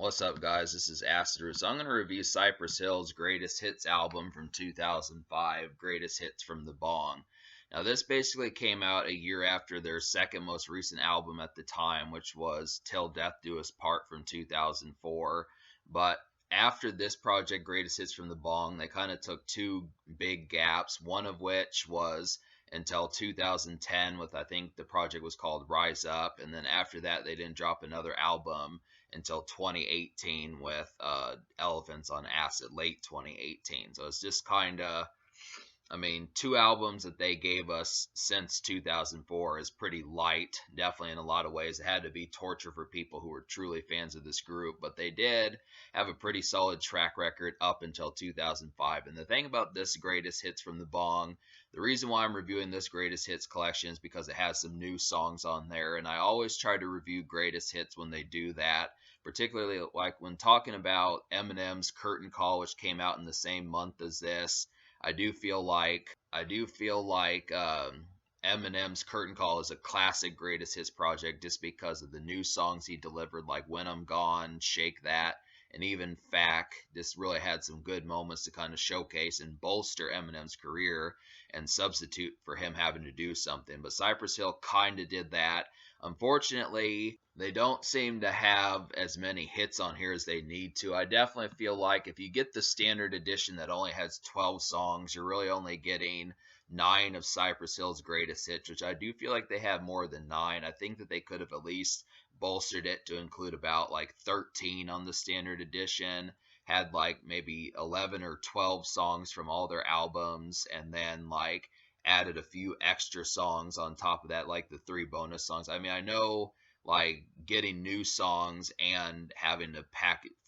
What's up, guys? This is Acid. So I'm going to review Cypress Hill's Greatest Hits album from 2005, Greatest Hits from the Bong. Now, this basically came out a year after their second most recent album at the time, which was Till Death Do Us Part from 2004. But after this project, Greatest Hits from the Bong, they kind of took two big gaps, one of which was until 2010 with, I think the project was called Rise Up, and then after that they didn't drop another album until 2018 with Elephants on Acid, late 2018. So it's just kind of, two albums that they gave us since 2004 is pretty light, definitely in a lot of ways. It had to be torture for people who were truly fans of this group, but they did have a pretty solid track record up until 2005. And the thing about this Greatest Hits from the Bong, the reason why I'm reviewing this Greatest Hits collection is because it has some new songs on there, and I always try to review Greatest Hits when they do that, particularly like when talking about Eminem's Curtain Call, which came out in the same month as this. I do feel like Eminem's Curtain Call is a classic Greatest Hits project just because of the new songs he delivered, like When I'm Gone, Shake That, and even Fack. This really had some good moments to kind of showcase and bolster Eminem's career and substitute for him having to do something. But Cypress Hill kind of did that. Unfortunately, they don't seem to have as many hits on here as they need to. I definitely feel like if you get the standard edition that only has 12 songs, you're really only getting 9 of Cypress Hill's greatest hits, which I do feel like they have more than 9. I think that they could have at least bolstered it to include about like 13 on the standard edition, had like maybe 11 or 12 songs from all their albums, and then like added a few extra songs on top of that, like the 3 bonus songs. I know like getting new songs and having a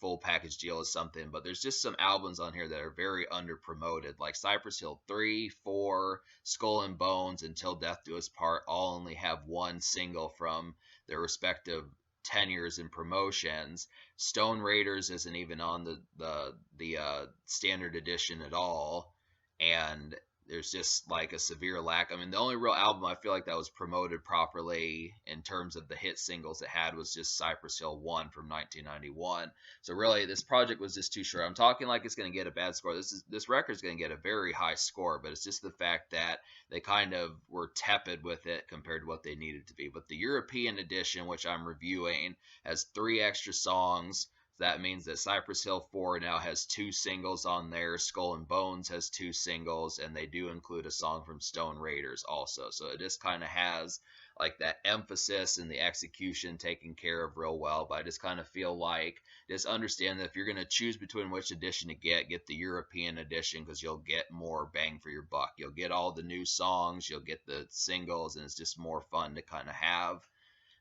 full package deal is something, but there's just some albums on here that are very under promoted, like Cypress Hill 3, 4, Skull and Bones, and Till Death Do Us Part all only have one single from their respective tenures and promotions. Stone Raiders isn't even on the standard edition at all, and there's just like a severe lack. The only real album I feel like that was promoted properly in terms of the hit singles it had was just Cypress Hill 1 from 1991. So really, this project was just too short. I'm talking like it's going to get a bad score. This record's going to get a very high score, but it's just the fact that they kind of were tepid with it compared to what they needed to be. But the European edition, which I'm reviewing, has 3 extra songs. That means that Cypress Hill 4 now has 2 singles on there. Skull and Bones has 2 singles, and they do include a song from Stone Raiders also. So it just kind of has like that emphasis and the execution taken care of real well. But I just kind of feel like, just understand that if you're going to choose between which edition to get the European edition, because you'll get more bang for your buck. You'll get all the new songs, you'll get the singles, and it's just more fun to kind of have.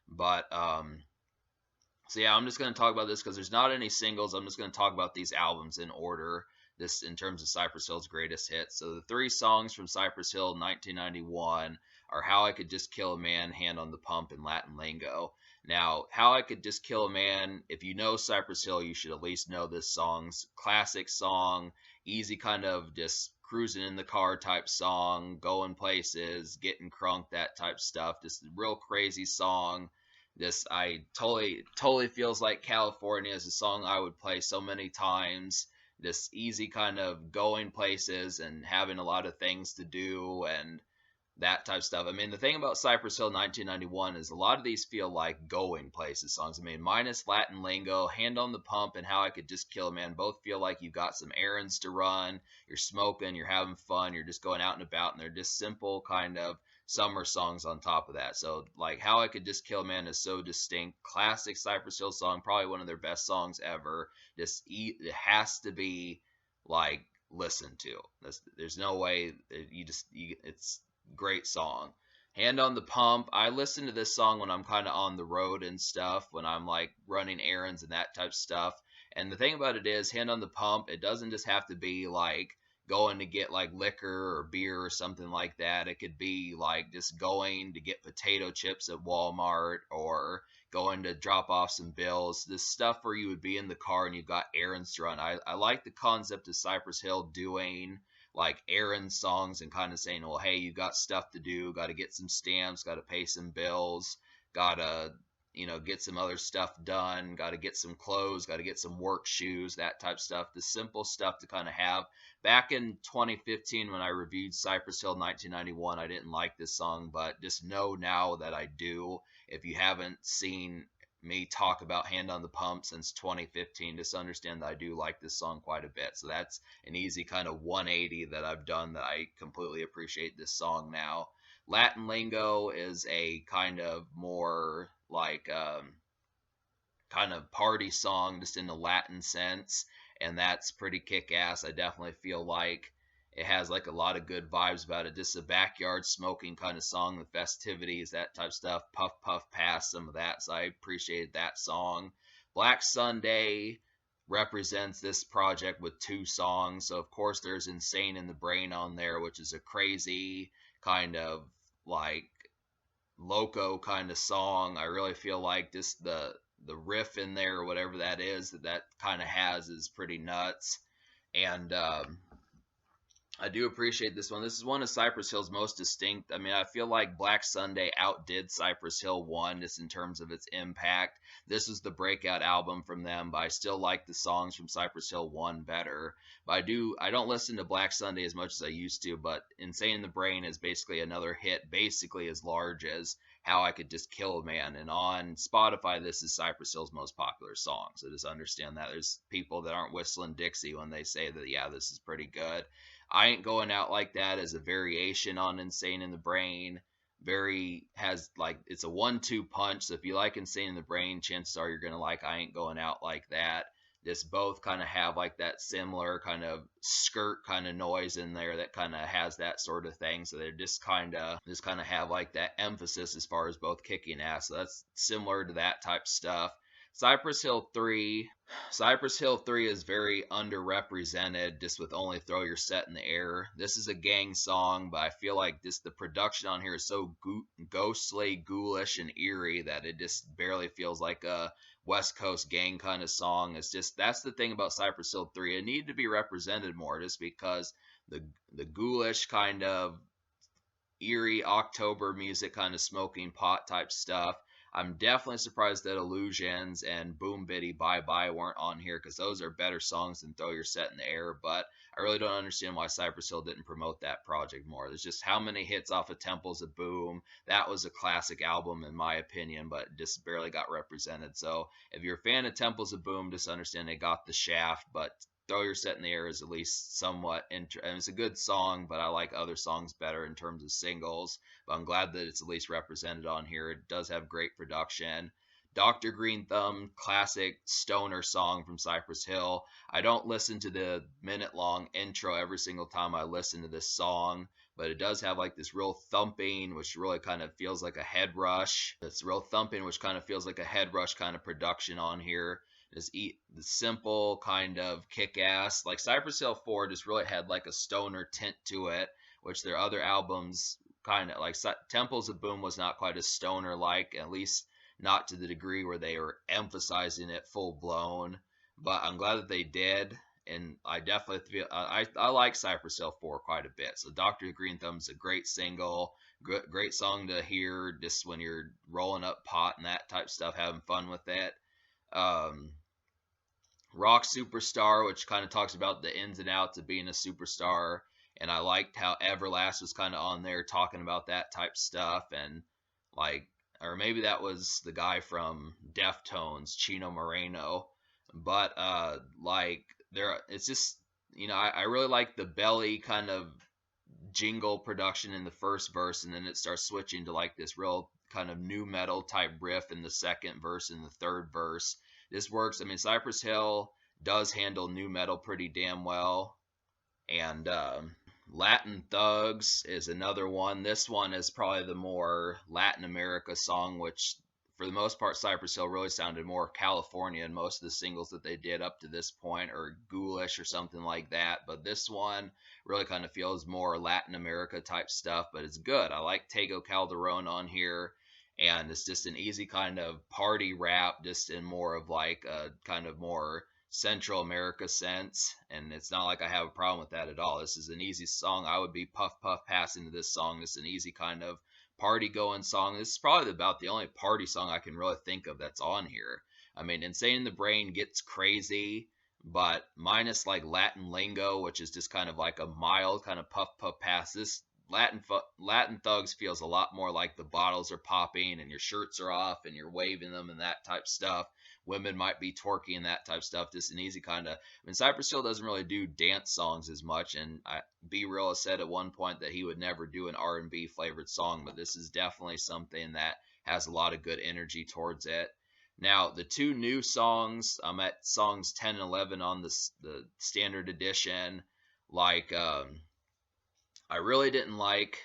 But so yeah, I'm just going to talk about this because there's not any singles. I'm just going to talk about these albums in order, this in terms of Cypress Hill's greatest hits. So the 3 songs from Cypress Hill 1991 are How I Could Just Kill a Man, Hand on the Pump, and Latin Lingo. Now, How I Could Just Kill a Man, if you know Cypress Hill, you should at least know this song's classic song, easy kind of just cruising in the car type song, going places, getting crunk, that type stuff. Just a real crazy song. This I totally feels like California is a song I would play so many times. This easy kind of going places and having a lot of things to do and that type of stuff. The thing about Cypress Hill 1991 is a lot of these feel like going places songs. Minus Latin Lingo, Hand on the Pump, and How I Could Just Kill a Man both feel like you've got some errands to run, you're smoking, you're having fun, you're just going out and about, and they're just simple kind of summer songs on top of that. So like How I Could Just Kill a Man is so distinct, classic Cypress Hill song, probably one of their best songs ever. It has to be like listened to. There's no way it's great song. Hand on the Pump, I listen to this song when I'm kind of on the road and stuff, when I'm like running errands and that type of stuff. And the thing about it is, Hand on the Pump, it doesn't just have to be like going to get like liquor or beer or something like that. It could be like just going to get potato chips at Walmart or going to drop off some bills. This stuff where you would be in the car and you've got errands to run. I like the concept of Cypress Hill doing like errand songs and kind of saying, well, hey, you got stuff to do, got to get some stamps, got to pay some bills, got to get some other stuff done, got to get some clothes, got to get some work shoes, that type of stuff. The simple stuff to kind of have. Back in 2015, when I reviewed Cypress Hill 1991, I didn't like this song, but just know now that I do. If you haven't seen me talk about Hand on the Pump since 2015, just understand that I do like this song quite a bit. So that's an easy kind of 180 that I've done, that I completely appreciate this song now. Latin Lingo is a kind of more like kind of party song, just in the Latin sense, and that's pretty kick ass. I definitely feel like it has like a lot of good vibes about it. Just a backyard smoking kind of song, the festivities, that type of stuff. Puff Puff Pass, some of that. So I appreciated that song. Black Sunday represents this project with two songs. So of course there's Insane in the Brain on there, which is a crazy kind of like loco kind of song. I really feel like just the riff in there, or whatever that is, that kind of has, is pretty nuts. And I do appreciate this one. This is one of Cypress Hill's most distinct. I mean, I feel like Black Sunday outdid Cypress Hill 1 just in terms of its impact. This was the breakout album from them, but I still like the songs from Cypress Hill 1 better. But I don't listen to Black Sunday as much as I used to, but Insane in the Brain is basically another hit, basically as large as How I Could Just Kill a Man. And on Spotify, this is Cypress Hill's most popular song. So just understand that. There's people that aren't whistling Dixie when they say that, yeah, this is pretty good. I Ain't Going Out Like That as a variation on Insane in the Brain. Very has like, it's a 1-2 punch. So if you like Insane in the Brain, chances are you're gonna like I Ain't Going Out Like That. Just both kind of have like that similar kind of skirt kind of noise in there that kind of has that sort of thing. So they're just kind of have like that emphasis as far as both kicking ass. So that's similar to that type stuff. Cypress Hill 3. Cypress Hill 3 is very underrepresented, just with Only Throw Your Set in the Air. This is a gang song, but I feel like just the production on here is so ghostly, ghoulish, and eerie that it just barely feels like a West Coast gang kind of song. It's just, that's the thing about Cypress Hill 3. It needed to be represented more, just because the ghoulish kind of eerie October music, kind of smoking pot type stuff. I'm definitely surprised that Illusions and Boom Biddy Bye Bye weren't on here, because those are better songs than Throw Your Set in the Air. But I really don't understand why Cypress Hill didn't promote that project more. There's just how many hits off of Temples of Boom. That was a classic album in my opinion, but just barely got represented. So if you're a fan of Temples of Boom, just understand they got the shaft, but Throw Your Set in the Air is at least somewhat and it's a good song, but I like other songs better in terms of singles. But I'm glad that it's at least represented on here. It does have great production. Dr. Green Thumb, classic stoner song from Cypress Hill. I don't listen to the minute-long intro every single time I listen to this song, but it does have like this real thumping, which really kind of feels like a head rush. It's real thumping, which kind of feels like a head rush kind of production on here. Just eat the simple kind of kick ass. Like Cypress Hill 4 just really had like a stoner tint to it, which their other albums kind of like Temples of Boom was not quite as stoner like, at least not to the degree where they were emphasizing it full blown. But I'm glad that they did, and I definitely feel I like Cypress Hill 4 quite a bit. So Dr. Green Thumb's a great single, great song to hear just when you're rolling up pot and that type stuff, having fun with it. Um, Rock Superstar, which kind of talks about the ins and outs of being a superstar. And I liked how Everlast was kind of on there talking about that type stuff. And like, or maybe that was the guy from Deftones, Chino Moreno. But like, it's just, I really like the belly kind of jingle production in the first verse, and then it starts switching to like this real kind of new metal type riff in the second verse and the third verse. This works. I mean, Cypress Hill does handle new metal pretty damn well. And Latin Thugs is another one. This one is probably the more Latin America song, which for the most part Cypress Hill really sounded more California, and most of the singles that they did up to this point are ghoulish or something like that. But this one really kind of feels more Latin America type stuff, but it's good. I like Tego Calderon on here, and it's just an easy kind of party rap, just in more of like a kind of more Central America sense, and it's not like I have a problem with that at all. This is an easy song. I would be puff puff passing to this song. It's an easy kind of party going song. This is probably about the only party song I can really think of that's on here. I mean, Insane in the Brain gets crazy, but minus like Latin lingo, which is just kind of like a mild kind of puff puff pass. This Latin Thugs feels a lot more like the bottles are popping and your shirts are off and you're waving them and that type stuff. Women might be twerking and that type stuff. Just an easy kind of. I mean, Cypress Hill doesn't really do dance songs as much, and B Real has said at one point that he would never do an R&B flavored song, but this is definitely something that has a lot of good energy towards it. Now, the two new songs, I'm at songs 10 and 11 on the standard edition. Like, I really didn't like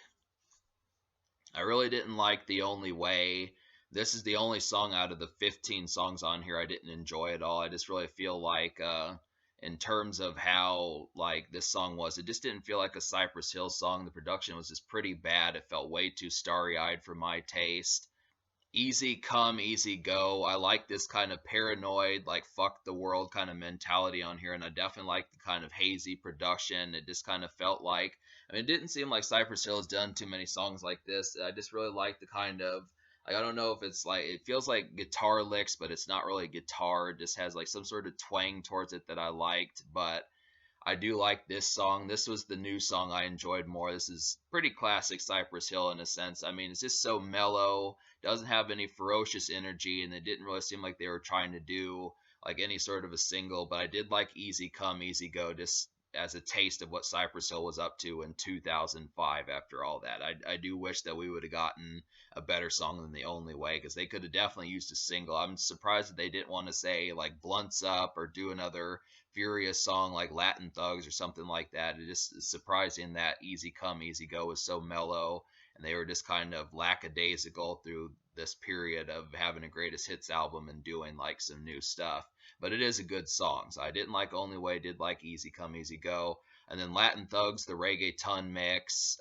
The Only Way. This is the only song out of the 15 songs on here I didn't enjoy at all. I just really feel like in terms of how like this song was, it just didn't feel like a Cypress Hill song. The production was just pretty bad. It felt way too starry-eyed for my taste. Easy come, easy go. I like this kind of paranoid, like fuck the world kind of mentality on here, and I definitely like the kind of hazy production. It just kind of felt like, I mean, it didn't seem like Cypress Hill has done too many songs like this. I just really like the kind of, like, I don't know if it's like, it feels like guitar licks, but it's not really guitar. It just has like some sort of twang towards it that I liked, but I do like this song. This was the new song I enjoyed more. This is pretty classic Cypress Hill in a sense. I mean, it's just so mellow, doesn't have any ferocious energy, and it didn't really seem like they were trying to do like any sort of a single. But I did like Easy Come, Easy Go, just as a taste of what Cypress Hill was up to in 2005 after all that. I do wish that we would have gotten a better song than The Only Way, because they could have definitely used a single. I'm surprised that they didn't want to say like Blunts Up or do another furious song like Latin Thugs or something like that. It just is surprising that Easy Come, Easy Go was so mellow, and they were just kind of lackadaisical through this period of having a greatest hits album and doing like some new stuff. But it is a good song. So I didn't like Only Way, did like Easy Come, Easy Go. And then Latin Thugs, the reggaeton mix.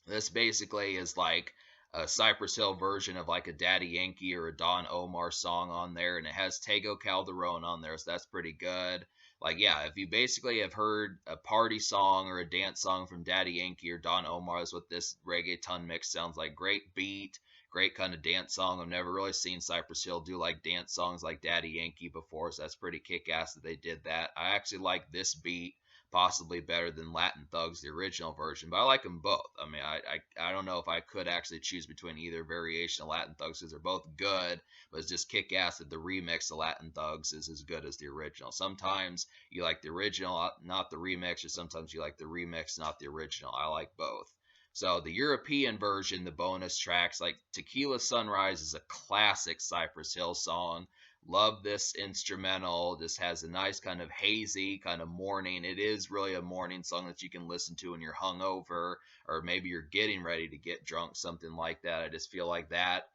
This basically is like a Cypress Hill version of like a Daddy Yankee or a Don Omar song on there, and it has Tego Calderon on there, so that's pretty good. Like, yeah, if you basically have heard a party song or a dance song from Daddy Yankee or Don Omar, is what this reggaeton mix sounds like. Great beat, great kind of dance song. I've never really seen Cypress Hill do like dance songs like Daddy Yankee before, so that's pretty kick-ass that they did that. I actually like this beat possibly better than Latin Thugs, the original version, but I like them both. I mean, I don't know if I could actually choose between either variation of Latin Thugs, because they're both good, but it's just kick ass that the remix of Latin Thugs is as good as the original. Sometimes you like the original, not the remix, or sometimes you like the remix, not the original. I like both. So the European version, the bonus tracks, like Tequila Sunrise is a classic Cypress Hill song. Love this instrumental. This has a nice kind of hazy kind of morning. It is really a morning song that you can listen to when you're hungover, or maybe you're getting ready to get drunk, something like that. I just feel like that.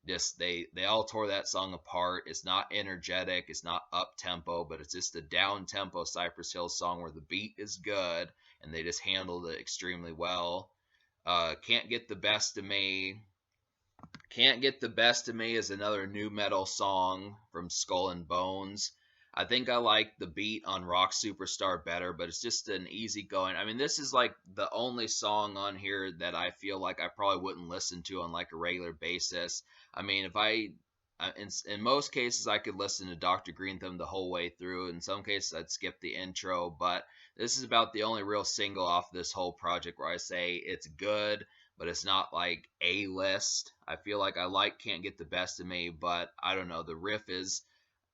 Just they all tore that song apart. It's not energetic, it's not up tempo, but it's just a down tempo Cypress Hill song where the beat is good and they just handled it extremely well. Can't Get the Best of Me. Can't Get the Best of Me is another new metal song from Skull and Bones. I think I like the beat on Rock Superstar better, but it's just an easy going. I mean, this is like the only song on here that I feel like I probably wouldn't listen to on like a regular basis. I mean, if in most cases, I could listen to Dr. Green Thumb the whole way through. In some cases, I'd skip the intro, but this is about the only real single off this whole project where I say it's good, but it's not like a list. I feel like I like Can't Get the Best of Me, but I don't know. The riff is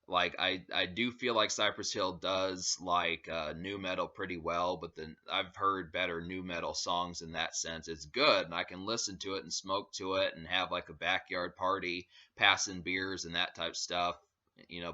like I do feel like Cypress Hill does like new metal pretty well, but then I've heard better new metal songs in that sense. It's good, and I can listen to it and smoke to it and have like a backyard party, passing beers and that type stuff.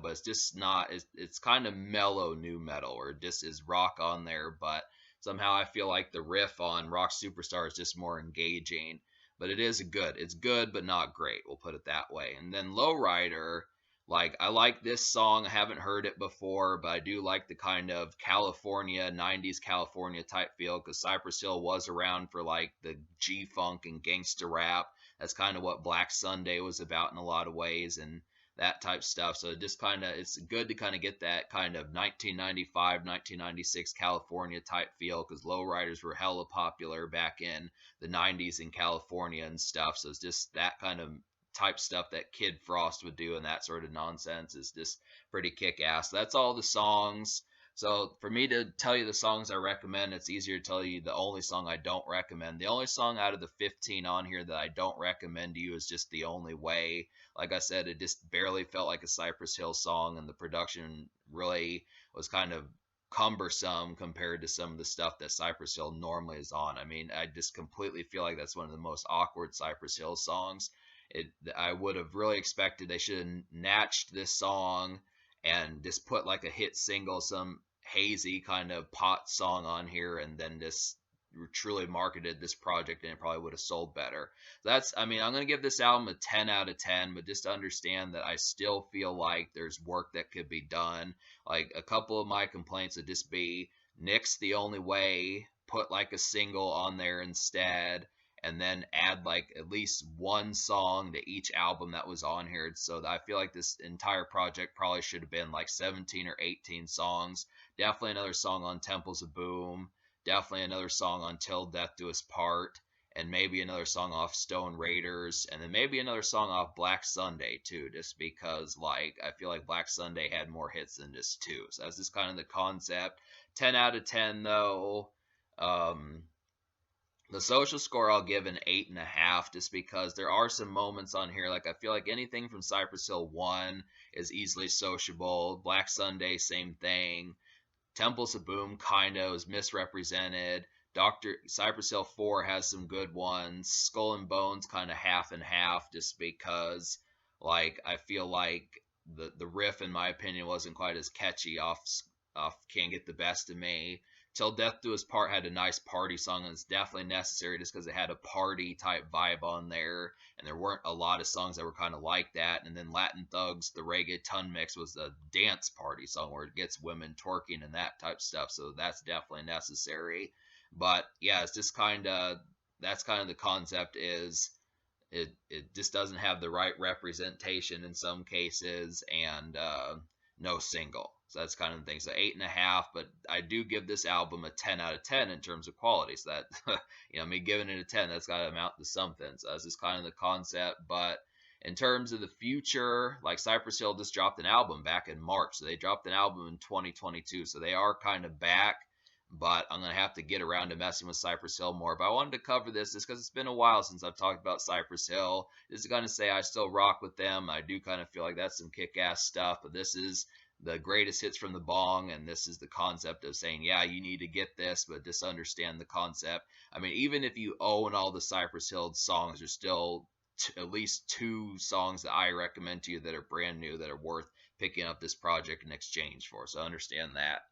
But it's just not. It's kind of mellow new metal, or just is rock on there, but somehow I feel like the riff on Rock Superstar is just more engaging. But it is good. It's good, but not great. We'll put it that way. And then Lowrider, like, I like this song. I haven't heard it before, but I do like the kind of California, 90s California type feel, because Cypress Hill was around for like the G-Funk and gangster rap. That's kind of what Black Sunday was about in a lot of ways. And that type stuff. So it just kind of, it's good to kind of get that kind of 1995, 1996 California type feel, because lowriders were hella popular back in the 90s in California and stuff. So it's just that kind of type stuff that Kid Frost would do, and that sort of nonsense is just pretty kick ass. That's all the songs. So for me to tell you the songs I recommend, it's easier to tell you the only song I don't recommend. The only song out of the 15 on here that I don't recommend to you is just The Only Way. Like I said, it just barely felt like a Cypress Hill song, and the production really was kind of cumbersome compared to some of the stuff that Cypress Hill normally is on. I mean, I just completely feel like that's one of the most awkward Cypress Hill songs. It, I would have really expected they should have natched this song and just put like a hit single, some hazy kind of pop song on here, and then just truly marketed this project, and it probably would have sold better. That's, I mean, I'm going to give this album a 10 out of 10, but just understand that I still feel like there's work that could be done. Like a couple of my complaints would just be Nick's The Only Way, put like a single on there instead, and then add like at least one song to each album that was on here. So I feel like this entire project probably should have been like 17 or 18 songs. Definitely another song on Temples of Boom. Definitely another song on Till Death Do Us Part. And maybe another song off Stone Raiders. And then maybe another song off Black Sunday too. Just because like I feel like Black Sunday had more hits than just two. So that's just kind of the concept. 10 out of 10 though. Um, the social score I'll give an 8.5, just because there are some moments on here. Like I feel like anything from Cypress Hill 1 is easily sociable. Black Sunday, same thing. Temples of Boom kind of is misrepresented. Dr. Cypress Hill 4 has some good ones. Skull and Bones kind of half and half, just because like I feel like the riff in my opinion wasn't quite as catchy off Can't Get the Best of Me. Till Death Do Us Part had a nice party song, and it's definitely necessary just because it had a party type vibe on there, and there weren't a lot of songs that were kind of like that. And then Latin Thugs, the reggaeton mix, was a dance party song where it gets women twerking and that type stuff, so that's definitely necessary. But yeah, it's just kind of, that's kind of the concept, is it just doesn't have the right representation in some cases, and no single. So that's kind of the thing. So 8.5, but I do give this album a 10 out of 10 in terms of quality. So that me giving it a 10, that's got to amount to something. So that's just kind of the concept. But in terms of the future, like Cypress Hill just dropped an album back in March. So they dropped an album in 2022. So they are kind of back, but I'm going to have to get around to messing with Cypress Hill more. But I wanted to cover this just because it's been a while since I've talked about Cypress Hill. This is going to say I still rock with them. I do kind of feel like that's some kick-ass stuff, but this is the greatest hits from the Bong, and this is the concept of saying, yeah, you need to get this, but just understand the concept. I mean, even if you own all the Cypress Hill songs, there's still at least two songs that I recommend to you that are brand new, that are worth picking up this project in exchange for. So understand that.